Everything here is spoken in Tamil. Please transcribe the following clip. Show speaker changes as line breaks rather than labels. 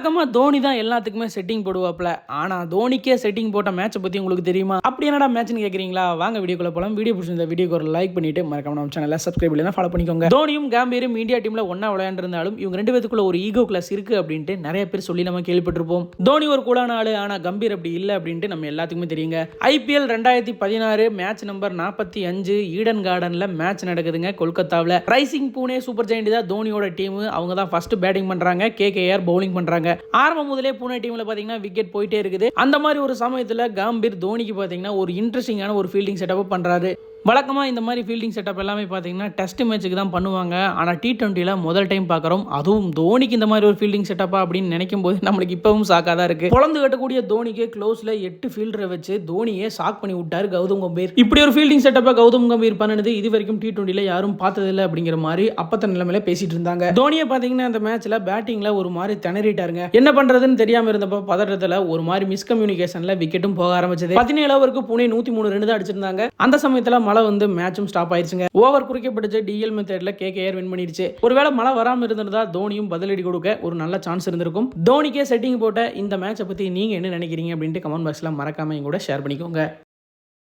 வழக்கமா தோனி தான் எல்லாத்துக்குமே செட்டிங் போடுவாப்ல. ஆனா தோனிக்கே செட்டிங் போட்ட மேட்சை பத்தி உங்களுக்கு தெரியுமா? அப்படி என்னடா மேட்ச்னு கேக்குறீங்களா? வாங்க வீடியோக்குள்ள போலாம். வீடியோ பிடிச்சிருந்த வீடியோக்கு ஒரு லைக் பண்ணிட்டு மறக்காம நம்ம சேனலை சப்ஸ்கிரைப் இல்லைனா ஃபாலோ பண்ணிக்கோங்க. தோனியும் கம்பீரும் இந்தியா டீம்ல ஒண்ணா விளையாண்டிருந்தாலும் இவங்க ரெண்டு பேத்துக்குள்ள ஒரு ஈகோ கிளாஸ் இருக்கு அப்படின்ட்டு நிறைய பேர் சொல்லி நம்ம கேள்விப்பட்டிருப்போம். தோனி ஒரு கூலான ஆளு, ஆனா கம்பீர் அப்படி இல்லை அப்படின்ட்டு நம்ம எல்லாத்துக்குமே தெரியுங்க. IPL 2016 மேட்ச் நம்பர் 45 ஈடன் கார்டன்ல மேட்ச் நடக்குதுங்க கொல்கத்தாவில். ரைசிங் பூனே சூப்பர் ஜெயண்ட் தான் தோனியோட டீம். அவங்க தான் ஃபர்ஸ்ட் பேட்டிங் பண்றாங்க, KKR பவுலிங் பண்றாங்க. ஆரம்பம் முதலே பூனே டீம்ல பாத்தீங்கன்னா விக்கெட் போயிட்டே இருக்குது. அந்த மாதிரி ஒரு சமயத்துல கம்பீர் தோனிக்கு பாத்தீங்கன்னா ஒரு இன்ட்ரெஸ்டிங்கான ஒரு ஃபீல்டிங் செட்டப் பண்றாரு. வழக்கமாக இந்த மாதிரி ஃபீல்டிங் செட்டப் எல்லாமே பார்த்தீங்கன்னா டெஸ்ட் மேட்ச்சுக்கு தான் பண்ணுவாங்க. ஆனால் T20ல முதல் டைம் பார்க்குறோம். அதுவும் தோனிக்கு இந்த மாதிரி ஒரு ஃபீல்டிங் செட்டப்பா அப்படின்னு நினைக்கும் போது நம்மளுக்கு இப்பவும் சாக்காக தான் இருக்கு. பொழந்து கட்டக்கூடிய தோனிக்கு க்ளோஸில் 8 ஃபீல்டரை வச்சு தோனியே ஷாக் பண்ணி விட்டாரு கௌதம் கம்பீர். இப்படி ஒரு ஃபீல்டிங் செட்டப்பா கௌதம் கம்பீர் பண்ணது இது வரைக்கும் T20ல யாரும் பார்த்ததில்லை அப்படிங்கிற மாதிரி அப்பத்த நிலைமையில பேசிட்டு இருந்தாங்க. தோனியை பார்த்தீங்கன்னா அந்த மேட்ச்ல பேட்டிங்ல ஒரு மாதிரி திணறிட்டாருங்க. என்ன பண்றதுன்னு தெரியாம இருந்தப்ப பதற்றத்தில் ஒரு மாதிரி மிஸ்கம்யூனிகேஷன்ல விக்கெட்டும் போக ஆரம்பிச்சது. 17 ஓவருக்கு புனே 103 ரன் தான் அடிச்சிருந்தாங்க. அந்த சமயத்தில் மழை வந்து மேட்சும் ஸ்டாப் ஆயிடுச்சுங்க. ஓவர் குறைக்கப்பட்ட DL மெத்தட்ல KKR வின் பண்ணிடுச்சு. ஒருவேளை மழை வராம இருந்திருந்தா தோனியும் பதிலடி கொடுக்க ஒரு நல்ல சான்ஸ் இருந்திருக்கும். தோனிக்கே செட்டிங் போட்ட இந்த மேட்சை பத்தி நீங்க என்ன நினைக்கிறீங்க அப்படின்ட்டு கமெண்ட் பாக்ஸ்ல மறக்காம எங்க கூட ஷேர் பண்ணிக்கோங்க.